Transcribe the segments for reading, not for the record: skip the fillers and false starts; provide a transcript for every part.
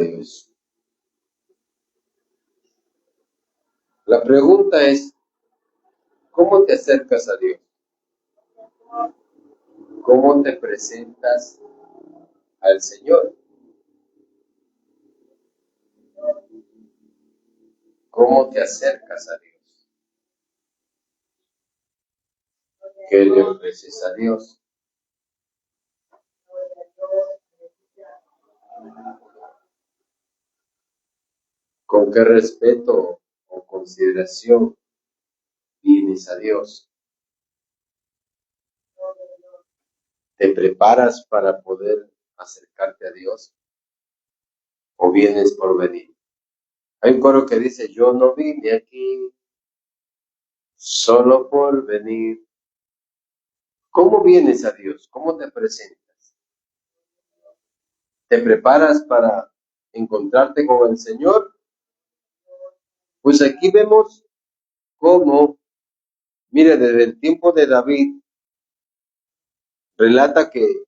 Dios. La pregunta es, ¿cómo te acercas a Dios? ¿Cómo te presentas al Señor? ¿Cómo te acercas a Dios? ¿Qué le ofreces a Dios? ¿Con qué respeto o consideración vienes a Dios? ¿Te preparas para poder acercarte a Dios? ¿O vienes por venir? Hay un coro que dice, yo no vine aquí solo por venir. ¿Cómo vienes a Dios? ¿Cómo te presentas? ¿Te preparas para encontrarte con el Señor? Pues aquí vemos cómo, mire, desde el tiempo de David, relata que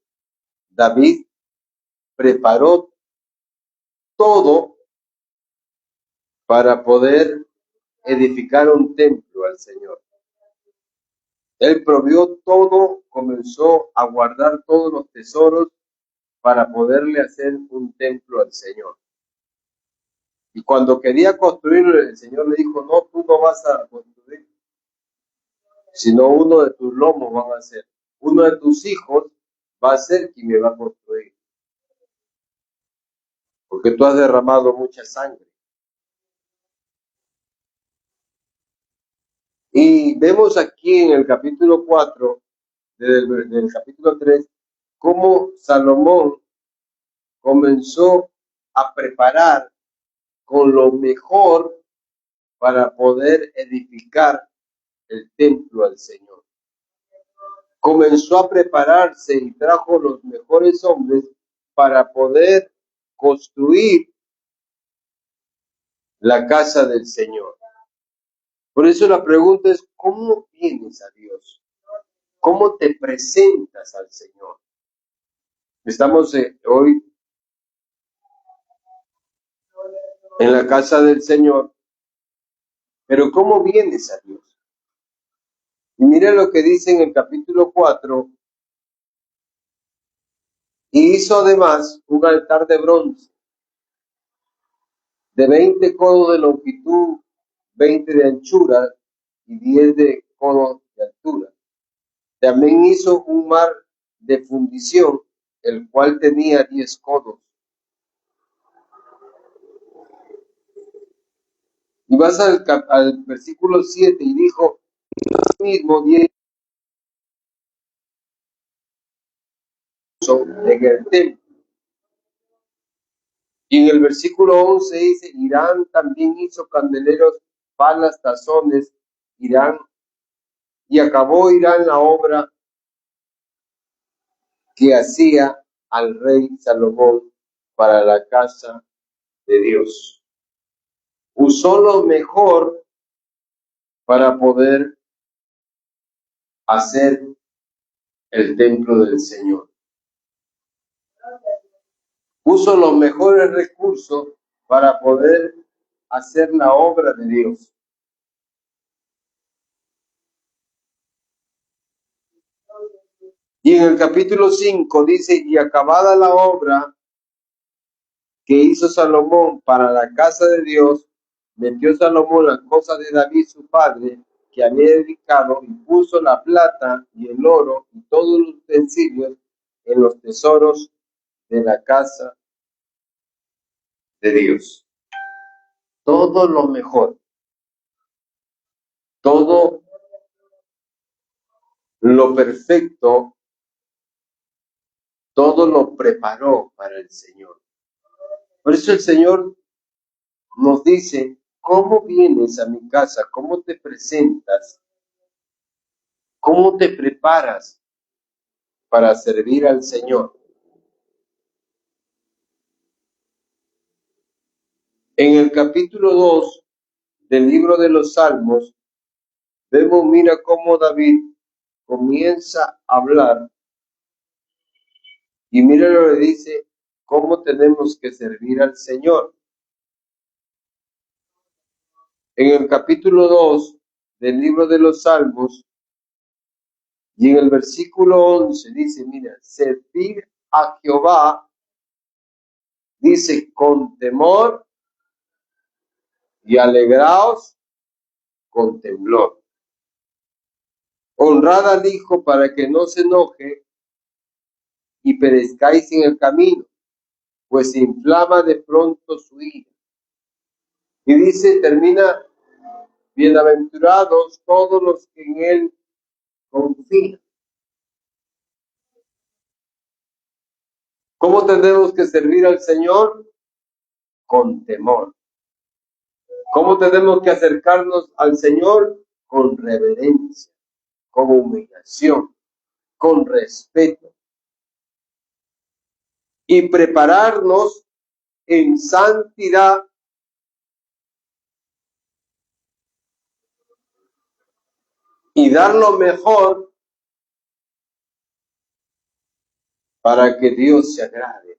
David preparó todo para poder edificar un templo al Señor. Él provió todo, comenzó a guardar todos los tesoros para poderle hacer un templo al Señor. Y cuando quería construirlo, el Señor le dijo, no, tú no vas a construir, sino uno de tus lomos van a ser. Uno de tus hijos va a ser quien me va a construir. Porque tú has derramado mucha sangre. Y vemos aquí en el capítulo 4, del capítulo 3, cómo Salomón comenzó a preparar con lo mejor para poder edificar el templo al Señor. Comenzó a prepararse y trajo los mejores hombres para poder construir la casa del Señor. Por eso la pregunta es, ¿cómo vienes a Dios? ¿Cómo te presentas al Señor? Estamos hoy en la casa del Señor, pero ¿cómo vienes a Dios? Y mire lo que dice en el capítulo 4, y hizo además un altar de bronce, de 20 codos de longitud, 20 de anchura y 10 de codos de altura. También hizo un mar de fundición, el cual tenía 10 codos. Y vas al versículo 7 y dijo, mismo 10 en el templo. Y en el versículo 11 dice, Irán también hizo candeleros, palas, tazones, Irán, y acabó Irán la obra que hacía al rey Salomón para la casa de Dios. Usó lo mejor para poder hacer el templo del Señor. Puso los mejores recursos para poder hacer la obra de Dios. Y en el capítulo 5 dice, y acabada la obra que hizo Salomón para la casa de Dios, metió Salomón las cosas de David su padre, que había dedicado, y puso la plata y el oro y todos los utensilios en los tesoros de la casa de Dios. Todo lo mejor, todo lo perfecto, todo lo preparó para el Señor. Por eso el Señor nos dice, ¿cómo vienes a mi casa? ¿Cómo te presentas? ¿Cómo te preparas para servir al Señor? En el capítulo 2 del libro de los Salmos, vemos, mira cómo David comienza a hablar y mira lo que dice, cómo tenemos que servir al Señor. En el capítulo 2 del libro de los Salmos y en el versículo 11 dice, mira, servir a Jehová, dice, con temor y alegraos con temblor. Honrad al Hijo para que no se enoje y perezcáis en el camino, pues se inflama de pronto su ira. Y dice, termina, bienaventurados todos los que en Él confían. ¿Cómo tenemos que servir al Señor? Con temor. ¿Cómo tenemos que acercarnos al Señor? Con reverencia, con humillación, con respeto. Y prepararnos en santidad y dar lo mejor para que Dios se agrade.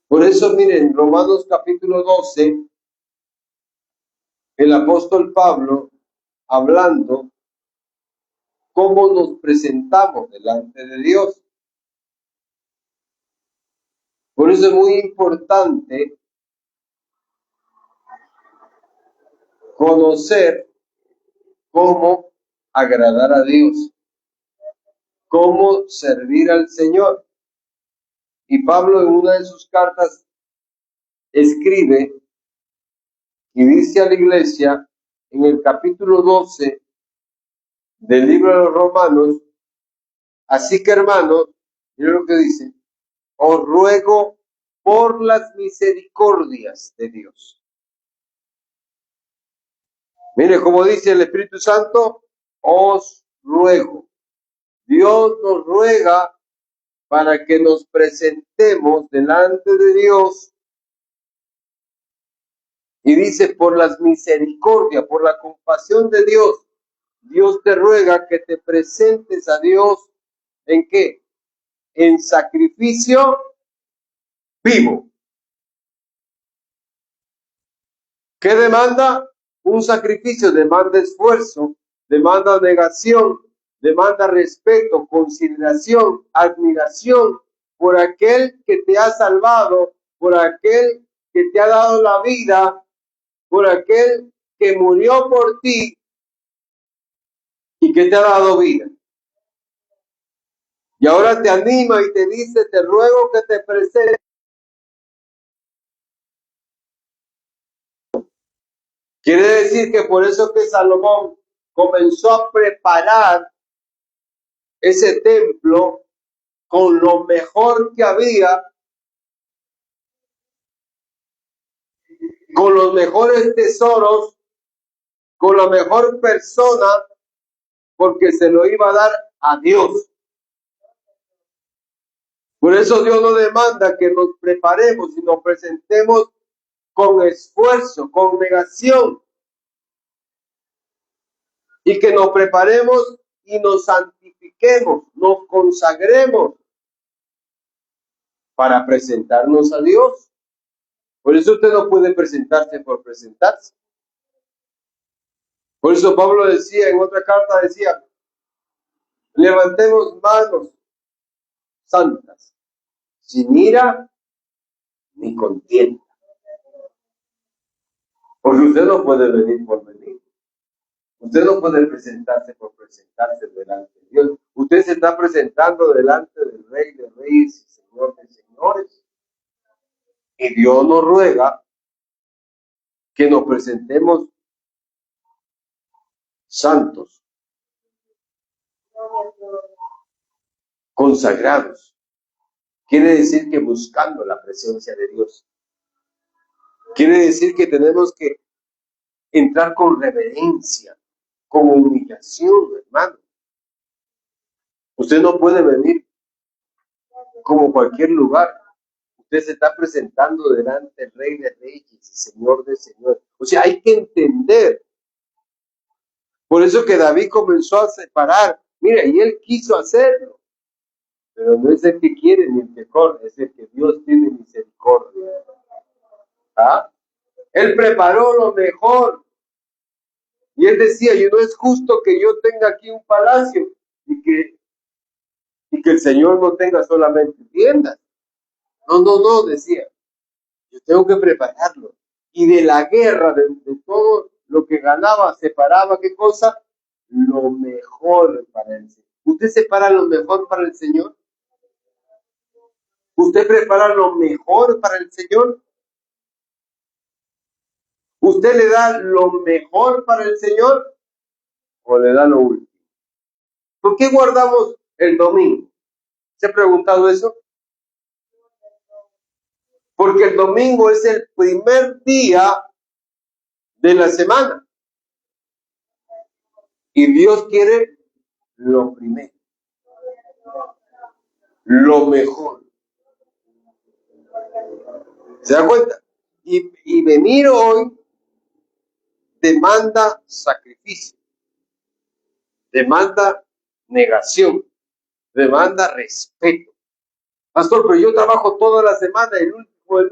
Por eso, miren, Romanos capítulo 12, el apóstol Pablo, hablando cómo nos presentamos delante de Dios. Por eso es muy importante conocer cómo agradar a Dios, cómo servir al Señor. Y Pablo en una de sus cartas escribe y dice a la iglesia en el capítulo 12 del libro de los Romanos, así que hermanos, miren lo que dice, os ruego por las misericordias de Dios. Mire cómo dice el Espíritu Santo, os ruego. Dios nos ruega para que nos presentemos delante de Dios. Y dice, por las misericordias, por la compasión de Dios, Dios te ruega que te presentes a Dios, ¿en qué? En sacrificio vivo. ¿Qué demanda? Un sacrificio demanda esfuerzo, demanda negación, demanda respeto, consideración, admiración por aquel que te ha salvado, por aquel que te ha dado la vida, por aquel que murió por ti y que te ha dado vida. Y ahora te anima y te dice, te ruego que te presentes. Quiere decir que por eso que Salomón comenzó a preparar ese templo con lo mejor que había, con los mejores tesoros, con la mejor persona, porque se lo iba a dar a Dios. Por eso Dios nos demanda que nos preparemos y nos presentemos con esfuerzo, con negación, y que nos preparemos y nos santifiquemos, nos consagremos para presentarnos a Dios. Por eso usted no puede presentarse por presentarse. Por eso Pablo decía, en otra carta decía, levantemos manos santas, sin ira ni contienda. Porque usted no puede venir por venir. Usted no puede presentarse por presentarse delante de Dios. Usted se está presentando delante del Rey de Reyes y Señor de Señores. Y Dios nos ruega que nos presentemos santos, consagrados. Quiere decir que buscando la presencia de Dios. Quiere decir que tenemos que entrar con reverencia, con humillación, hermano. Usted no puede venir como cualquier lugar. Usted se está presentando delante del Rey de Reyes y Señor de Señores. O sea, hay que entender. Por eso que David comenzó a separar. Mira, y él quiso hacerlo. Pero no es el que quiere ni el que corre, es el que Dios tiene misericordia. ¿Ah? Él preparó lo mejor. Y él decía, yo no es justo que yo tenga aquí un palacio y que el Señor no tenga solamente tiendas. No, no, no, decía, yo tengo que prepararlo. Y de la guerra, de todo lo que ganaba, separaba, ¿qué cosa? Lo mejor para el Señor. ¿Usted separa lo mejor para el Señor? ¿Usted prepara lo mejor para el Señor? ¿Usted le da lo mejor para el Señor o le da lo último? ¿Por qué guardamos el domingo? ¿Se ha preguntado eso? Porque el domingo es el primer día de la semana. Y Dios quiere lo primero, lo mejor. ¿Se da cuenta? Y venir hoy demanda sacrificio, demanda negación, demanda respeto. Pastor, pero yo trabajo toda la semana, el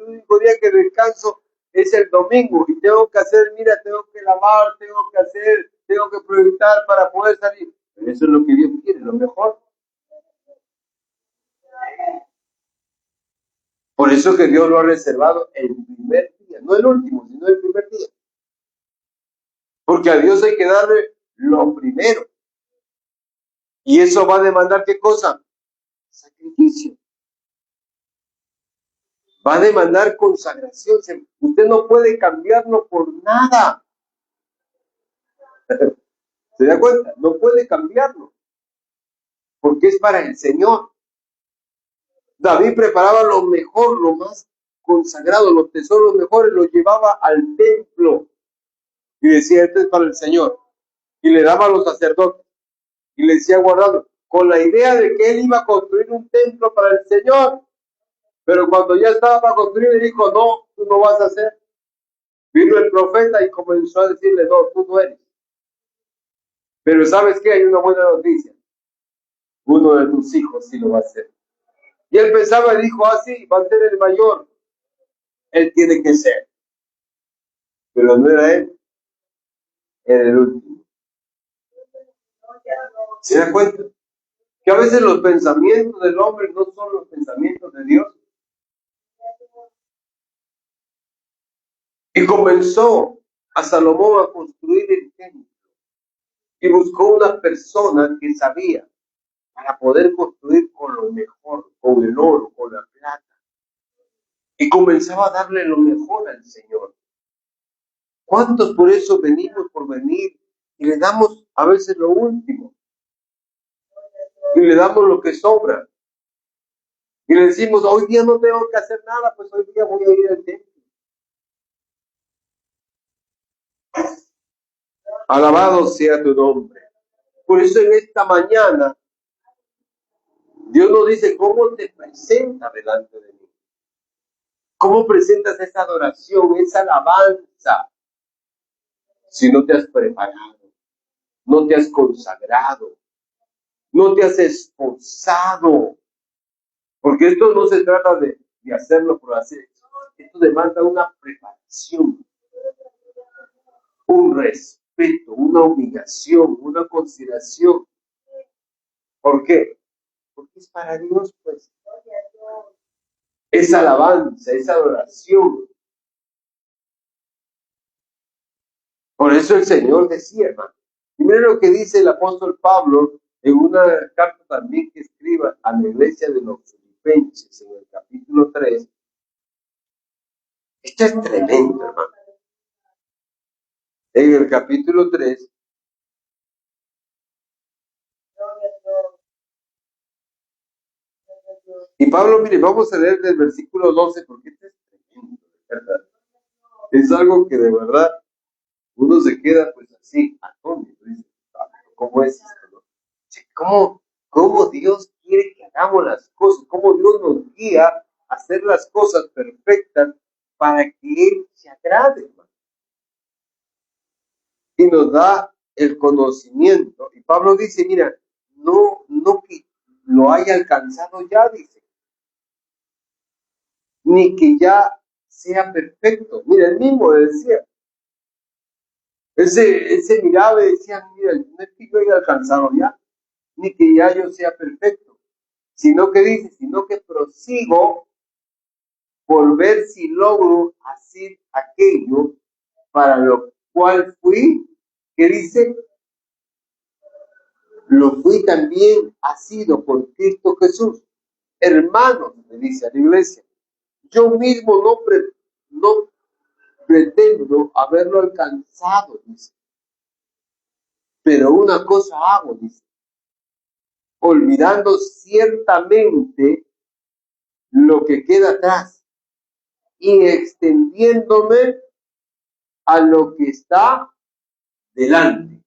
único día que descanso es el domingo y tengo que hacer, mira, tengo que lavar, tengo que priorizar para poder salir. Pero eso es lo que Dios quiere, lo mejor. Por eso que Dios lo ha reservado el primer día, no el último, sino el primer día. Porque a Dios hay que darle lo primero. Y eso va a demandar ¿qué cosa? Sacrificio. Va a demandar consagración. Usted no puede cambiarlo por nada. ¿Se da cuenta? No puede cambiarlo. Porque es para el Señor. David preparaba lo mejor, lo más consagrado, los tesoros mejores, los llevaba al templo. Y decía, este es para el Señor. Y le daba a los sacerdotes. Y le decía guardado, con la idea de que él iba a construir un templo para el Señor. Pero cuando ya estaba para construir, le dijo, no, tú no vas a hacer. Vino el profeta y comenzó a decirle, no, tú no eres. Pero ¿sabes qué? Hay una buena noticia. Uno de tus hijos sí lo va a hacer. Y él pensaba y dijo, sí, va a ser el mayor. Él tiene que ser. Pero no era él, era el último. ¿Se da cuenta? Que a veces los pensamientos del hombre no son los pensamientos de Dios. Y comenzó a Salomón a construir el templo. Y buscó una persona que sabía para poder construir con lo mejor, con el oro, con la plata. Y comenzaba a darle lo mejor al Señor. ¿Cuántos por eso venimos por venir y le damos a veces lo último? Y le damos lo que sobra. Y le decimos, hoy día no tengo que hacer nada, pues hoy día voy a ir al templo. Alabado sea tu nombre. Por eso en esta mañana, Dios nos dice, ¿cómo te presenta delante de mí? ¿Cómo presentas esa adoración, esa alabanza? Si no te has preparado, no te has consagrado, no te has esforzado. Porque esto no se trata de hacerlo por hacer. Esto demanda una preparación, un respeto, una humillación, una consideración. ¿Por qué? Porque es para Dios, pues. Esa alabanza, esa adoración. Por eso el Señor decía, hermano. Y miren lo que dice el apóstol Pablo en una carta también que escriba a la iglesia de los Filipenses en el capítulo 3. Esto es tremendo, hermano. En el capítulo 3. Y Pablo, mire, vamos a leer del versículo 12 porque este es tremendo, ¿verdad? Es algo que de verdad uno se queda pues así, atónito. ¿Cómo es esto? ¿No? ¿Cómo Dios quiere que hagamos las cosas? ¿Cómo Dios nos guía a hacer las cosas perfectas para que Él se agrade, hermano? Y nos da el conocimiento. Y Pablo dice, mira, no lo haya alcanzado ya, dice, ni que ya sea perfecto. Mira, él mismo decía, él se miraba y decía, mira, no es que yo haya alcanzado ya, ni que ya yo sea perfecto, sino que dice, sino que prosigo por ver si logro hacer aquello para lo cual fui, que dice, lo fui también asido por Cristo Jesús. Hermanos, le dice a la iglesia, yo mismo no pretendo haberlo alcanzado, dice. Pero una cosa hago, dice, olvidando ciertamente lo que queda atrás y extendiéndome a lo que está delante.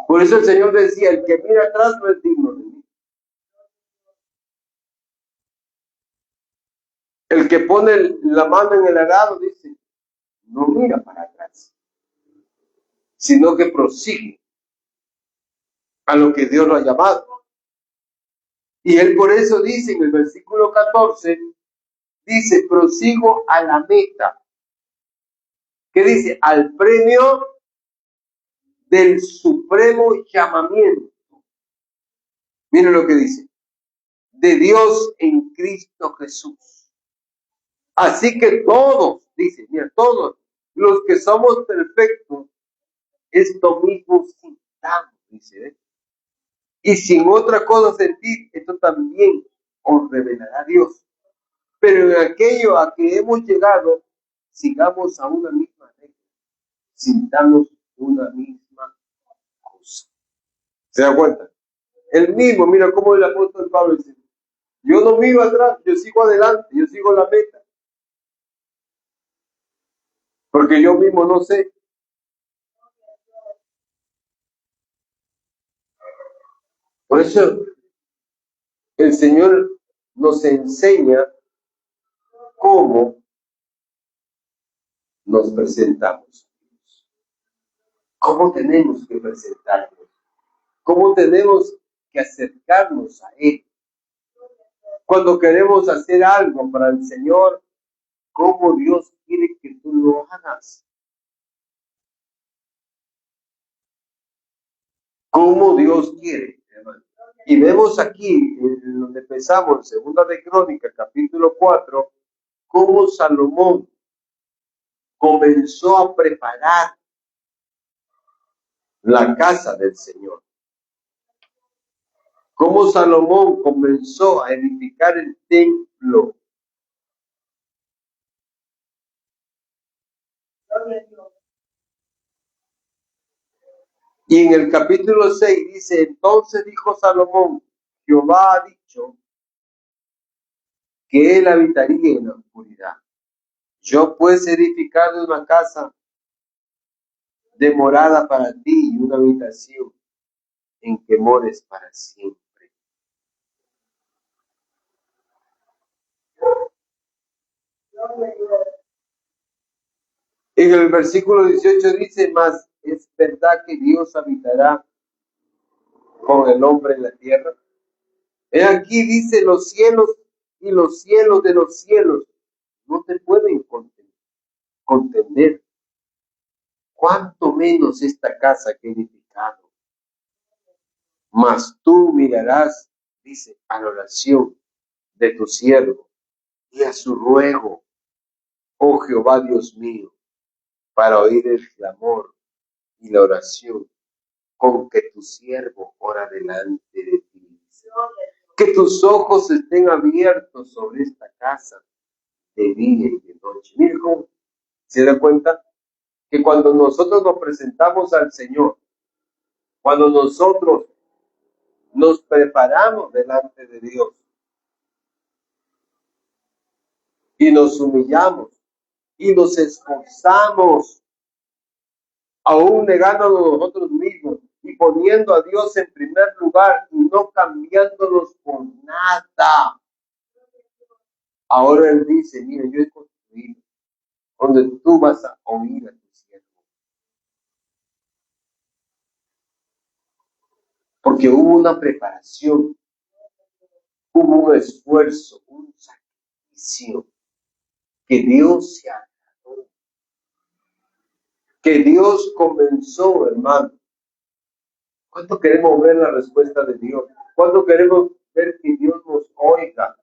Por eso el Señor decía, el que mira atrás no es digno de mí. El que pone la mano en el arado, dice, no mira para atrás, sino que prosigue a lo que Dios lo ha llamado. Y él por eso dice en el versículo 14, dice, prosigo a la meta. ¿Qué dice? Al premio del supremo llamamiento. Miren lo que dice. De Dios en Cristo Jesús. Así que todos, dice, mira, todos los que somos perfectos, esto mismo sintamos, dice, ¿eh? Y sin otra cosa sentir, esto también os revelará Dios. Pero en aquello a que hemos llegado, sigamos a una misma regla, sintamos una misma cosa. ¿Se da cuenta? El mismo, mira cómo el apóstol Pablo dice, yo no miro atrás, yo sigo adelante, yo sigo la meta. Porque yo mismo no sé. Por eso el Señor nos enseña cómo nos presentamos. ¿Cómo tenemos que presentarnos? ¿Cómo tenemos que acercarnos a Él? Cuando queremos hacer algo para el Señor, ¿cómo Dios quiere que tú lo hagas? ¿Cómo Dios quiere, hermano? Y vemos aquí, en donde empezamos, en 2 de Crónicas, capítulo 4, cómo Salomón comenzó a preparar la casa del Señor. Cómo Salomón comenzó a edificar el templo. Y en el capítulo 6 dice, entonces dijo Salomón, Jehová ha dicho que él habitaría en la oscuridad. Yo pues he edificado una casa de morada para ti y una habitación en que mores para siempre. En el versículo 18 dice, mas es verdad que Dios habitará con el hombre en la tierra. He aquí dice, los cielos y los cielos de los cielos no te pueden contener. Cuánto menos esta casa que he edificado. Mas tú mirarás, dice, a la oración de tu siervo y a su ruego, oh Jehová Dios mío, para oír el clamor y la oración con que tu siervo ora delante de ti. Que tus ojos estén abiertos sobre esta casa de día y de noche. Mire cómo se da cuenta que cuando nosotros nos presentamos al Señor, cuando nosotros nos preparamos delante de Dios y nos humillamos y nos esforzamos, aún negándonos nosotros mismos y poniendo a Dios en primer lugar y no cambiándonos por nada. Ahora Él dice, mira, yo he construido donde tú vas a oír a tu siervo. porque hubo una preparación, hubo un esfuerzo, un sacrificio, que Dios se agradó, que Dios comenzó, hermano. ¿Cuánto queremos ver la respuesta de Dios? ¿Cuánto queremos ver que Dios nos oiga?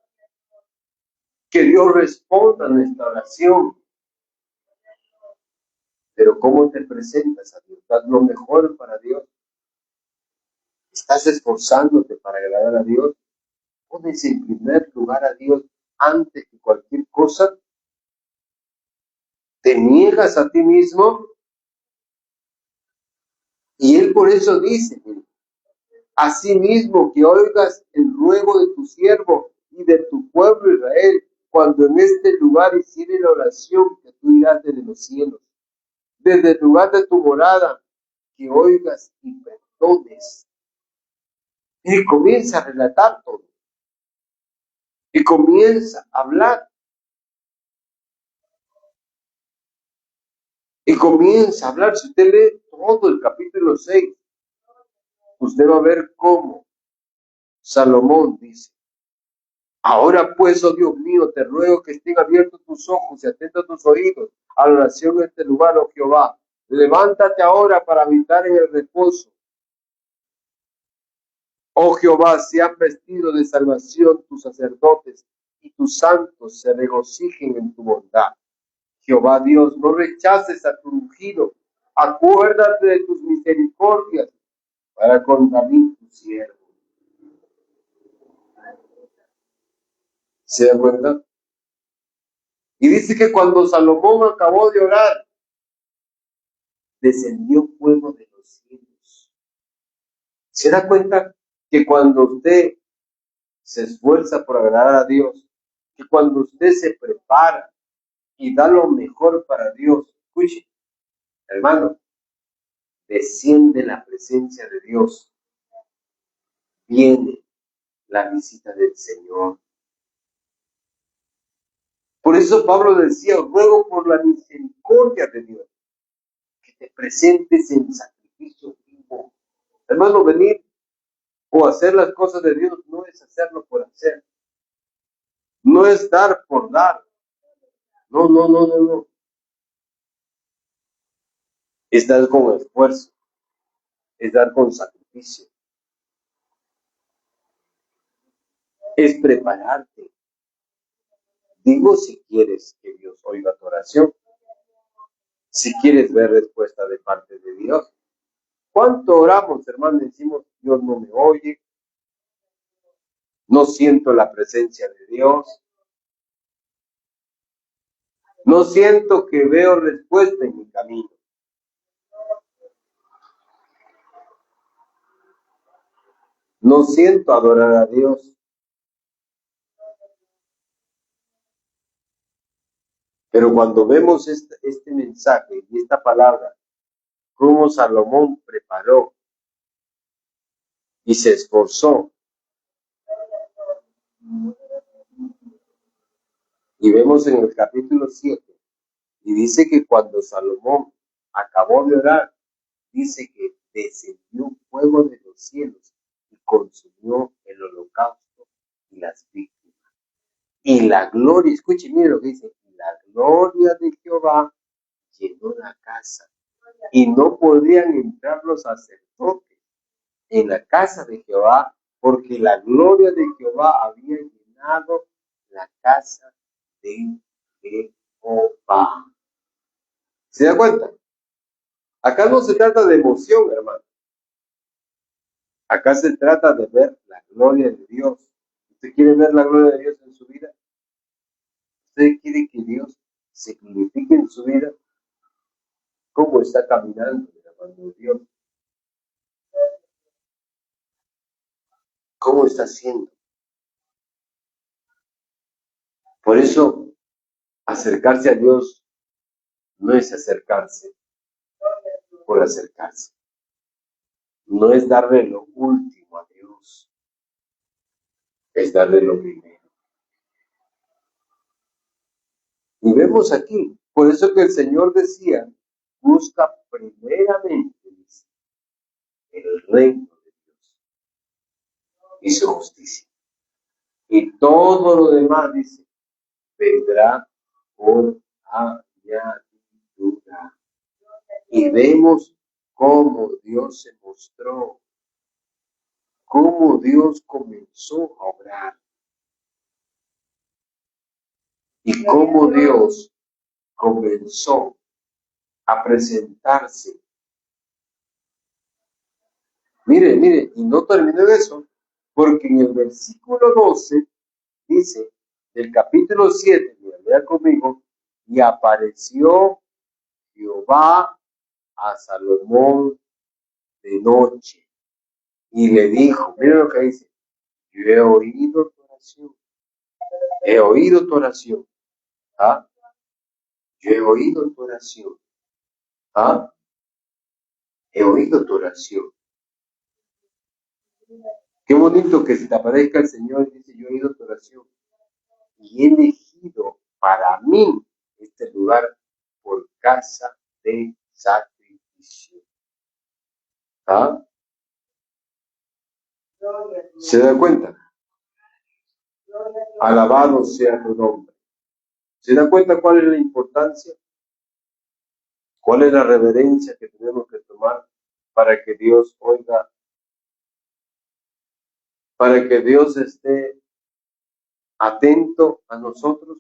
Que Dios responda a nuestra oración. Pero ¿cómo te presentas a Dios? ¿Das lo mejor para Dios? ¿Estás esforzándote para agradar a Dios? ¿Pones en primer lugar a Dios antes que cualquier cosa? ¿Te niegas a ti mismo? Y Él por eso dice, asimismo que oigas el ruego de tu siervo y de tu pueblo Israel, cuando en este lugar hiciere la oración que tú irás desde los cielos, desde el lugar de tu morada, que oigas y perdones. Y comienza a relatar todo. Y comienza a hablar. Y comienza a hablar. Si usted lee todo el capítulo 6, usted va a ver cómo Salomón dice: ahora pues, oh Dios mío, te ruego que estén abiertos tus ojos y atentos tus oídos a la oración en este lugar, oh Jehová. Levántate ahora para habitar en el reposo. Oh Jehová, sean vestidos de salvación tus sacerdotes y tus santos se regocijen en tu bondad. Jehová Dios, no rechaces a tu ungido. Acuérdate de tus misericordias para con David tu siervo. ¿Se da cuenta? Y dice que cuando Salomón acabó de orar, descendió fuego de los cielos. ¿Se da cuenta que cuando usted se esfuerza por agradar a Dios, que cuando usted se prepara y da lo mejor para Dios, escuche, hermano, desciende la presencia de Dios, viene la visita del Señor? Por eso Pablo decía: ruego por la misericordia de Dios que te presentes en sacrificio vivo. Hermano, venir o hacer las cosas de Dios no es hacerlo por hacer, no es dar por dar, no. Es dar con esfuerzo, es dar con sacrificio, es prepararte. Digo, si quieres que Dios oiga tu oración, si quieres ver respuesta de parte de Dios. ¿Cuánto oramos, hermano? Decimos: Dios no me oye, no siento la presencia de Dios, no siento que veo respuesta en mi camino. No siento adorar a Dios. Pero cuando vemos este mensaje y esta palabra, cómo Salomón preparó y se esforzó, y vemos en el capítulo 7, y dice que cuando Salomón acabó de orar, dice que descendió fuego de los cielos y consumió el holocausto y las víctimas. Y la gloria, escuche, mire lo que dice: la gloria de Jehová llenó la casa, y no podían entrar los sacerdotes en la casa de Jehová, porque la gloria de Jehová había llenado la casa de Jehová. ¿Se da cuenta? Acá no se trata de emoción, hermano. Acá se trata de ver la gloria de Dios. ¿Usted quiere ver la gloria de Dios en su vida? ¿Usted quiere que Dios se glorifique en su vida? ¿Cómo está caminando de la mano de Dios? ¿Cómo está haciendo? Por eso, acercarse a Dios no es acercarse por acercarse. No es darle lo último a Dios, es darle lo primero. Y vemos aquí, por eso que el Señor decía: busca primeramente el reino de Dios. y su justicia. Y todo lo demás, dice, vendrá por añadidura. Y vemos cómo Dios se mostró, cómo Dios comenzó a obrar y cómo Dios comenzó a presentarse. Mire, y no termino de eso, porque en el versículo 12 dice, del capítulo 7, lea conmigo, y apareció Jehová a Salomón de noche y le dijo, mire lo que dice, yo he oído tu oración, he oído tu oración, ¿ah? Yo he oído tu oración, ¿ah? He oído tu oración. Qué bonito que se te aparezca el Señor y dice, yo he oído tu oración y he elegido para mí este lugar por casa de sacrificio. ¿Ah? ¿Se da cuenta? Alabado sea tu nombre. ¿Se da cuenta cuál es la importancia? ¿Cuál es la reverencia que tenemos que tomar para que Dios oiga? Para que Dios esté atento a nosotros.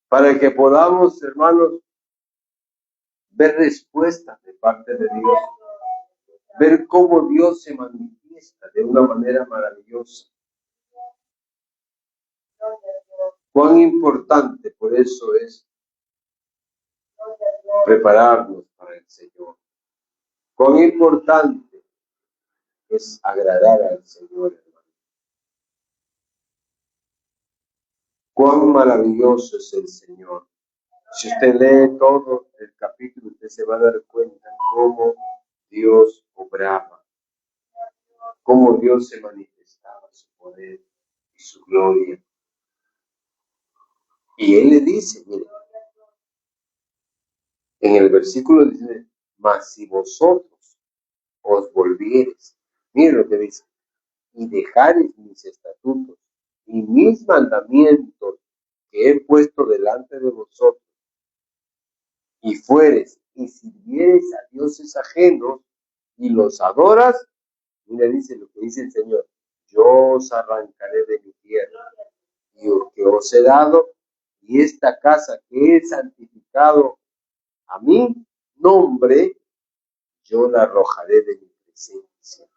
Para que podamos, hermanos, ver respuestas de parte de Dios. Ver cómo Dios se manifiesta de una manera maravillosa. Cuán importante por eso es prepararnos para el Señor. Cuán importante es agradar al Señor, hermano. Cuán maravilloso es el Señor. Si usted lee todo el capítulo, usted se va a dar cuenta cómo Dios obraba, cómo Dios se manifestaba su poder y su gloria. Y Él le dice, mire, en el versículo dice, mas si vosotros os volviereis, mire lo que dice, y dejareis mis estatutos y mis mandamientos que he puesto delante de vosotros, y fueres y sirviereis a dioses ajenos y los adoras, mira, dice lo que dice el Señor, yo os arrancaré de mi tierra y que os he dado, y esta casa que he santificado a mi nombre, yo la arrojaré de mi presencia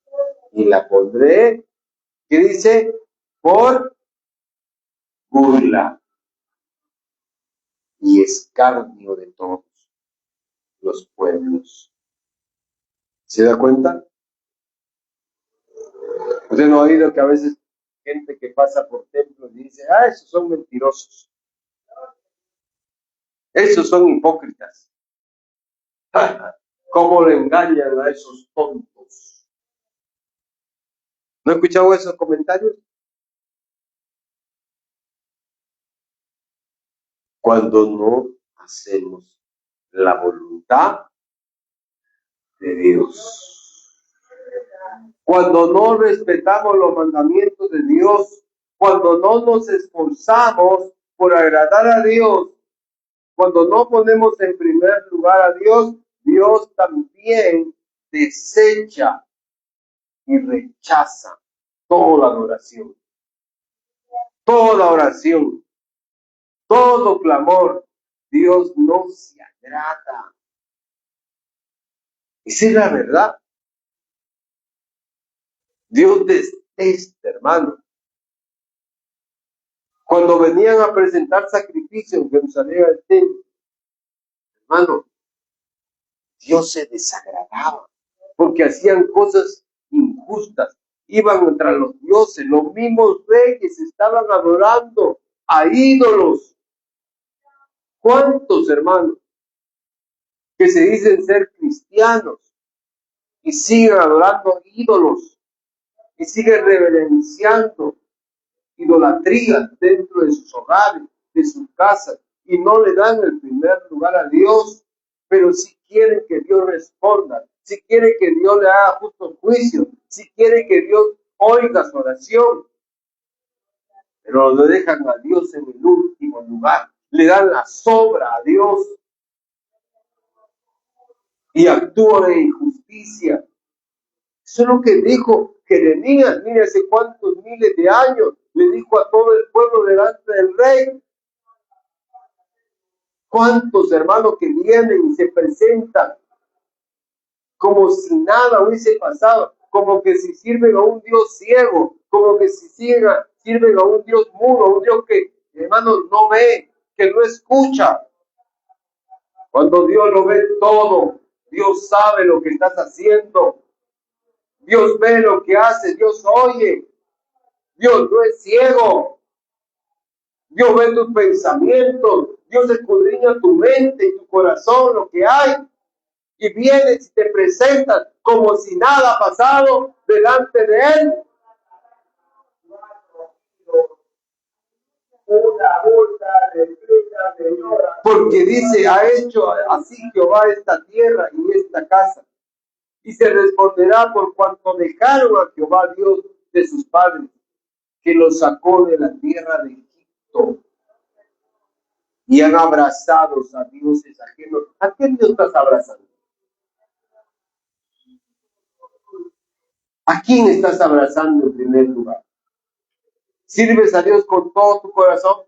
y la pondré, ¿qué dice? Por burla y escarnio de todos los pueblos. ¿Se da cuenta? Usted no ha oído que a veces gente que pasa por templos dice, esos son mentirosos, esos son hipócritas. ¿Cómo le engañan a esos tontos? ¿No he escuchado esos comentarios? Cuando no hacemos la voluntad de Dios. Cuando no respetamos los mandamientos de Dios, cuando no nos esforzamos por agradar a Dios, cuando no ponemos en primer lugar a Dios, Dios también desecha y rechaza toda adoración, toda oración, todo clamor. Dios no se agrada. Esa es la verdad. Dios detesta, hermano. Cuando venían a presentar sacrificios en Jerusalén al templo, hermano, Dios se desagradaba porque hacían cosas injustas. Iban contra los dioses, los mismos reyes estaban adorando a ídolos. ¿Cuántos, hermanos, que se dicen ser cristianos y siguen adorando ídolos y siguen reverenciando idolatría dentro de sus hogares, de sus casas, y no le dan el primer lugar a Dios, pero si quieren que Dios responda, si quiere que Dios le haga justo juicio, si quiere que Dios oiga su oración, pero lo dejan a Dios en el último lugar, le dan la sobra a Dios y actúan en injusticia. Eso es lo que dijo Jeremías, mire, hace cuántos miles de años, le dijo a todo el pueblo delante del rey. ¿Cuántos hermanos que vienen y se presentan como si nada hubiese pasado, como que si sirven a un Dios ciego, como que si sirven a un Dios mudo, a un Dios que, hermanos, no ve, que no escucha? Cuando Dios lo ve todo, Dios sabe lo que estás haciendo, Dios ve lo que haces, Dios oye, Dios no es ciego, Dios ve tus pensamientos, Dios escudriña tu mente y tu corazón, lo que hay. Y vienes y te presentas como si nada ha pasado delante de Él. Porque dice, ha hecho así Jehová esta tierra y esta casa. Y se responderá por cuanto dejaron a Jehová Dios de sus padres, que los sacó de la tierra de Egipto. Y han abrazado a dioses ajenos. ¿A qué Dios estás abrazando? ¿A quién estás abrazando en primer lugar? ¿Sirves a Dios con todo tu corazón?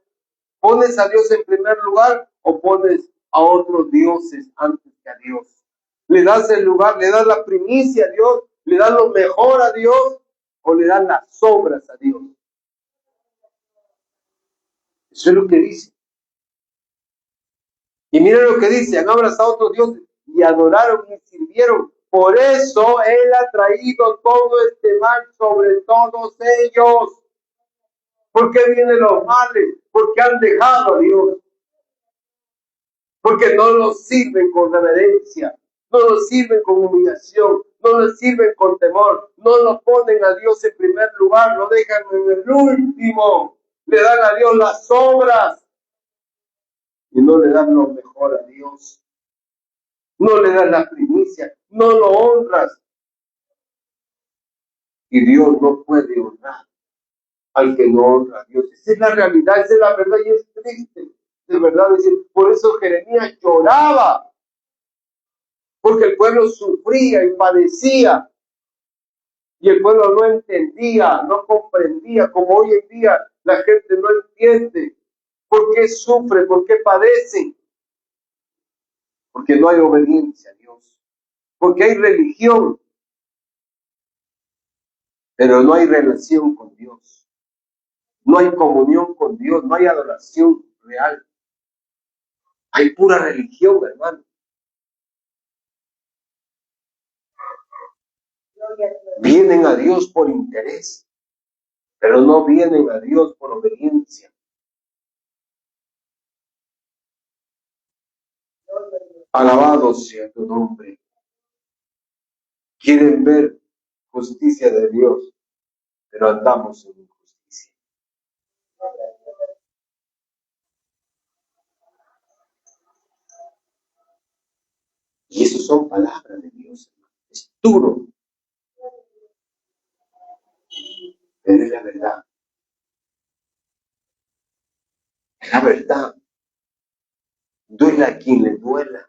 ¿Pones a Dios en primer lugar o pones a otros dioses antes que a Dios? ¿Le das el lugar, le das la primicia a Dios, le das lo mejor a Dios o le das las sobras a Dios? Eso es lo que dice. Y miren lo que dice, han abrazado a otros dioses y adoraron y sirvieron. Por eso Él ha traído todo este mal sobre todos ellos. ¿Por qué vienen los males? Porque han dejado a Dios. Porque no los sirven con reverencia, no los sirven con humillación, no los sirven con temor, no los ponen a Dios en primer lugar, lo dejan en el último, le dan a Dios las obras y no le dan lo mejor a Dios, no le dan la primicia, no lo honras. Y Dios no puede honrar al que no honra a Dios. Esa es la realidad, esa es la verdad y es triste. De verdad, decir, por eso Jeremías lloraba, porque el pueblo sufría y padecía, y el pueblo no entendía, no comprendía, como hoy en día la gente no entiende por qué sufre, por qué padece, porque no hay obediencia a Dios, porque hay religión, pero no hay relación con Dios, no hay comunión con Dios, no hay adoración real, hay pura religión, hermano. Vienen a Dios por interés, pero no vienen a Dios por obediencia. Alabado sea tu nombre. Quieren ver justicia de Dios, pero andamos en injusticia. Y eso son palabras de Dios. Es duro, pero es la verdad. Es la verdad. Duela a quien le duela,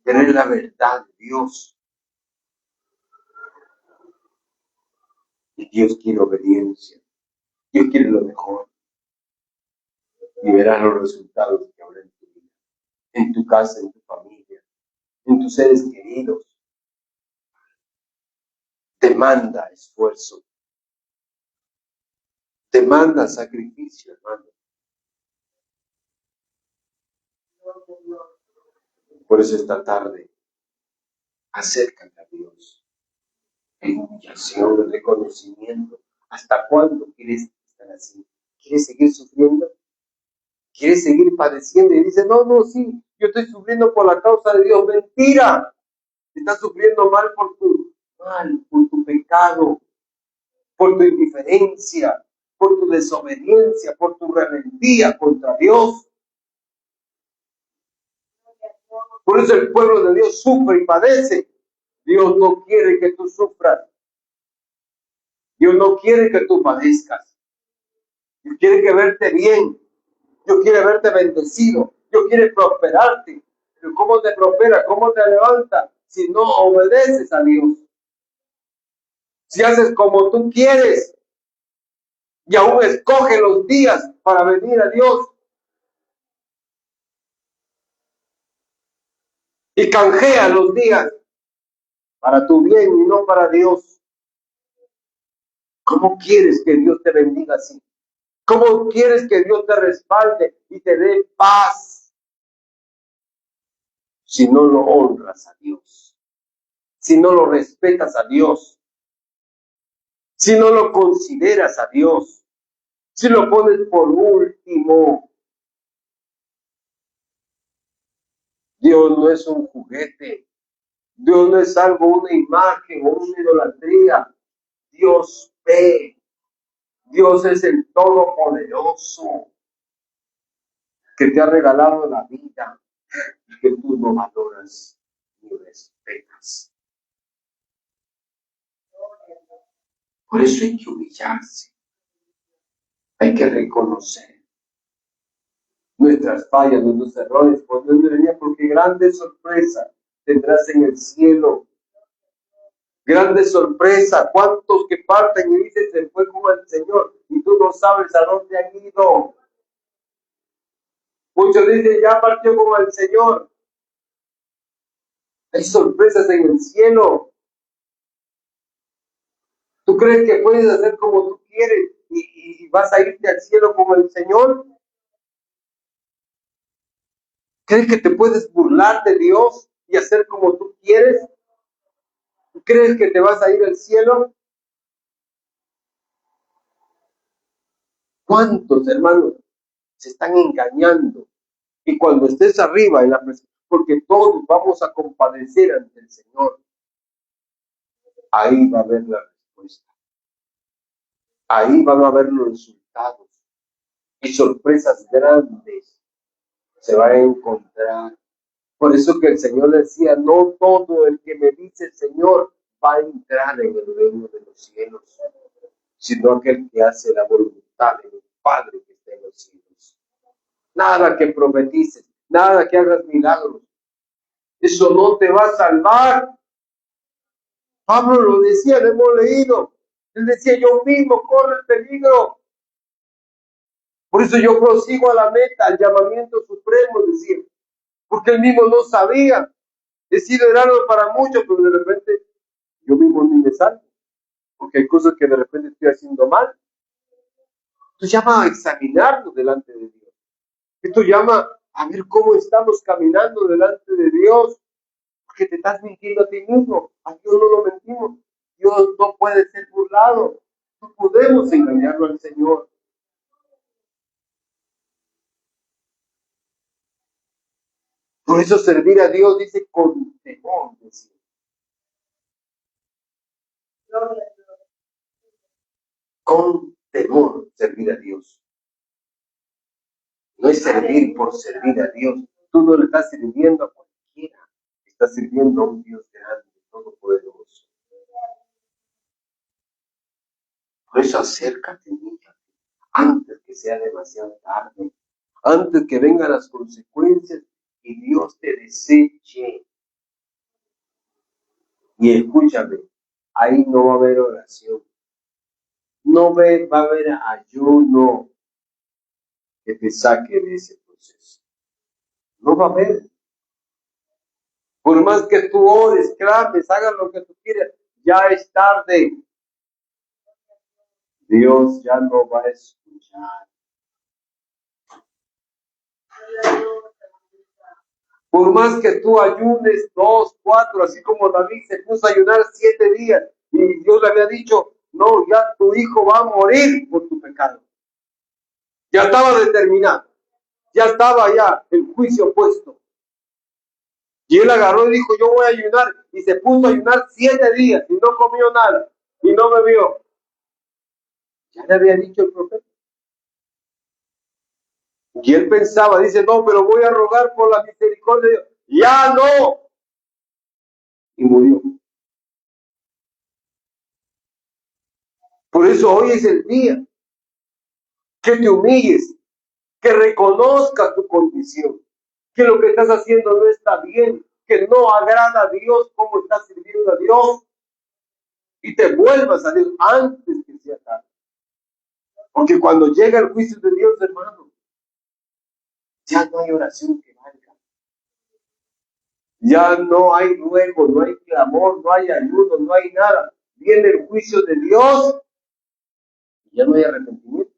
pero es la verdad de Dios. Y Dios quiere obediencia. Dios quiere lo mejor. Y verás los resultados que habrá en tu vida, en tu casa, en tu familia, en tus seres queridos. Demanda esfuerzo. Demanda sacrificio, hermano. Por eso esta tarde, acércate a Dios. En humillación, en reconocimiento. ¿Hasta cuándo quieres estar así? ¿Quieres seguir sufriendo? ¿Quieres seguir padeciendo? Y dice, no, sí, yo estoy sufriendo por la causa de Dios. ¡Mentira! Estás sufriendo por tu pecado, por tu indiferencia, por tu desobediencia, por tu rebeldía contra Dios. Por eso el pueblo de Dios sufre y padece, Dios no quiere que tú sufras. Dios no quiere que tú padezcas. Dios quiere que verte bien. Dios quiere verte bendecido. Dios quiere prosperarte. Pero ¿cómo te prospera? ¿Cómo te levanta? Si no obedeces a Dios. Si haces como tú quieres y aún escoge los días para venir a Dios y canjea los días para tu bien y no para Dios. ¿Cómo quieres que Dios te bendiga así? ¿Cómo quieres que Dios te respalde y te dé paz si no lo honras a Dios? Si no lo respetas a Dios, si no lo consideras a Dios, si lo pones por último. Dios no es un juguete. Dios no es algo, una imagen o una idolatría. Dios ve. Dios es el Todopoderoso que te ha regalado la vida y que tú no valoras ni respetas. Por eso hay que humillarse. Hay que reconocer nuestras fallas, nuestros errores, por Dios me venía, porque grande sorpresa tendrás en el cielo. Grande sorpresa, cuántos que parten y dicen se fue con el Señor y tú no sabes a dónde han ido. Muchos dicen ya partió con el Señor. Hay sorpresas en el cielo. ¿Tú crees que puedes hacer como tú quieres y vas a irte al cielo con el Señor? ¿Crees que te puedes burlar de Dios y hacer como tú quieres? ¿Crees que te vas a ir al cielo? ¿Cuántos hermanos se están engañando? Y cuando estés arriba en la presencia, porque todos vamos a compadecer ante el Señor, ahí va a haber la respuesta. Ahí van a haber los resultados y sorpresas grandes se van a encontrar. Por eso que el Señor decía, no todo el que me dice Señor va a entrar en el reino de los cielos, sino aquel que hace la voluntad del Padre que está en los cielos. Nada que prometices, nada que hagas milagros, eso no te va a salvar. Pablo lo decía, lo hemos leído. Él decía, yo mismo corro el peligro. Por eso yo prosigo a la meta, al llamamiento supremo, decía. Porque él mismo no sabía. He sido herano para muchos, pero de repente yo mismo ni me salgo. Porque hay cosas que de repente estoy haciendo mal. Esto llama a examinarnos delante de Dios. Esto llama a ver cómo estamos caminando delante de Dios. Porque te estás mintiendo a ti mismo. A Dios no lo mentimos. Dios no puede ser burlado. No podemos engañarlo al Señor. Por eso servir a Dios dice con temor. Decir. Con temor servir a Dios. No es servir por servir a Dios. Tú no le estás sirviendo a cualquiera. Estás sirviendo a un Dios grande, todopoderoso. Por eso acércate, niña, antes que sea demasiado tarde, antes que vengan las consecuencias y Dios te deseche. Y escúchame, ahí no va a haber oración. No va a haber ayuno que te saque de ese proceso. No va a haber. Por más que tú ores, clames, hagas lo que tú quieras, ya es tarde. Dios ya no va a escuchar. Por más que tú ayunes 2, 4, así como David se puso a ayunar 7 días y Dios le había dicho, no, ya tu hijo va a morir por tu pecado. Ya estaba determinado, ya estaba ya el juicio puesto. Y él agarró y dijo, yo voy a ayunar, y se puso a ayunar 7 días y no comió nada y no bebió. Ya le había dicho el profeta. Y él pensaba, dice, no, pero voy a rogar por la misericordia de Dios. Ya no. Y murió. Por eso hoy es el día que te humilles, que reconozcas tu condición, que lo que estás haciendo no está bien, que no agrada a Dios como estás sirviendo a Dios, y te vuelvas a Dios antes que sea tarde. Porque cuando llega el juicio de Dios, hermano, ya no hay oración que valga. Ya no hay ruego, no hay clamor, no hay ayuno, no hay nada. Viene el juicio de Dios y ya no hay arrepentimiento.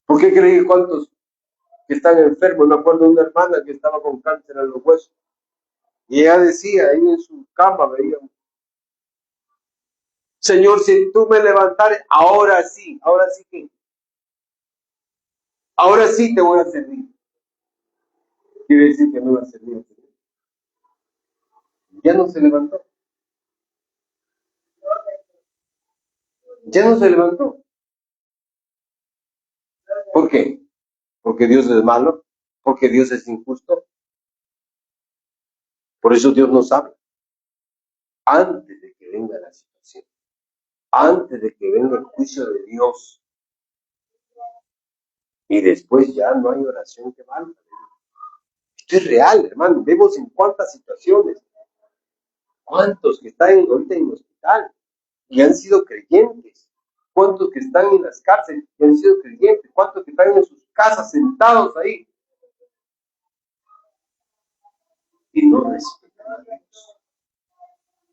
¿Por qué creen que cuántos que están enfermos? Me acuerdo de una hermana que estaba con cáncer en los huesos. Y ella decía, ahí en su cama veíamos, Señor, si tú me levantares, ahora sí que, ahora sí te voy a servir. Quiere decir que no va a servir. Ya no se levantó. Ya no se levantó. ¿Por qué? Porque Dios es malo, porque Dios es injusto. Por eso Dios nos habla. Antes de que venga la situación, antes de que venga el juicio de Dios, y después ya no hay oración que valga. Esto es real, hermano. Vemos en cuántas situaciones, cuántos que están ahorita en el hospital y han sido creyentes, cuántos que están en las cárceles y han sido creyentes, cuántos que están en sus casas sentados ahí y no respetan a Dios,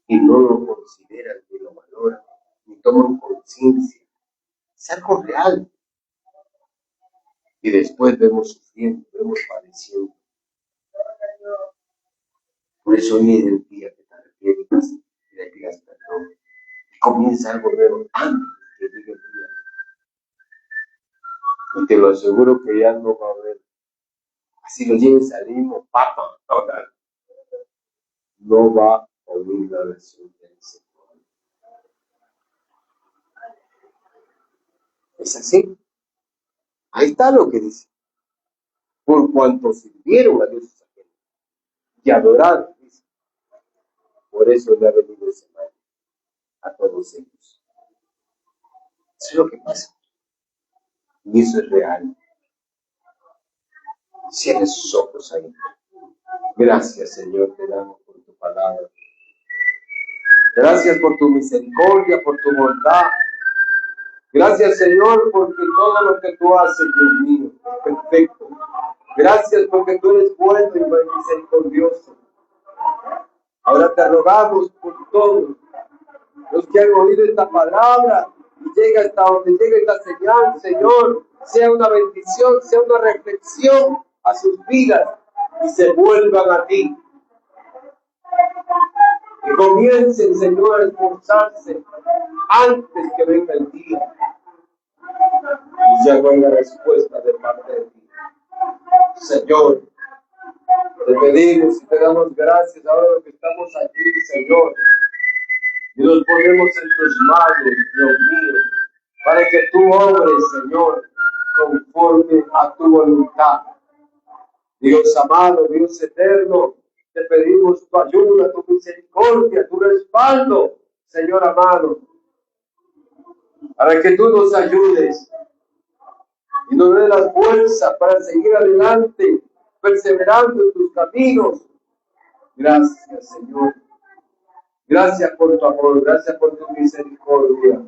y no lo consideran ni lo valoran, ni toman conciencia. Es algo real. Y después vemos sufriendo, vemos padeciendo. Por eso hoy es el día que te arrepientas y le pidas perdón. Y comienza algo nuevo antes que llegue el día. Y te lo aseguro que ya no va a haber. Así lo lleves al mismo papa, ahora no va a oír la oración del Señor. Es así. Ahí está lo que dice. Por cuanto sirvieron a Dios y adoraron, dice. Por eso le ha venido ese mal a todos ellos. Eso es lo que pasa. Y eso es real. Cierre sus ojos ahí. Gracias, Señor, te damos por tu palabra. Gracias por tu misericordia, por tu bondad. Gracias, Señor, porque todo lo que tú haces, Dios mío, es perfecto. Gracias porque tú eres bueno y misericordioso. Ahora te rogamos por todos los que han oído esta palabra y llega hasta donde llega esta señal, Señor, sea una bendición, sea una reflexión a sus vidas y se vuelvan a ti. Que comiencen, Señor, a esforzarse antes que venga el día y ya no haya respuesta de parte de ti. Señor, te pedimos y te damos gracias ahora que estamos aquí, Señor, y nos ponemos en tus manos, Dios mío, para que tú obres, Señor, conforme a tu voluntad. Dios amado, Dios eterno, te pedimos tu ayuda, tu misericordia, tu respaldo, Señor amado, para que tú nos ayudes y nos des la fuerza para seguir adelante, perseverando en tus caminos. Gracias, Señor. Gracias por tu amor, gracias por tu misericordia.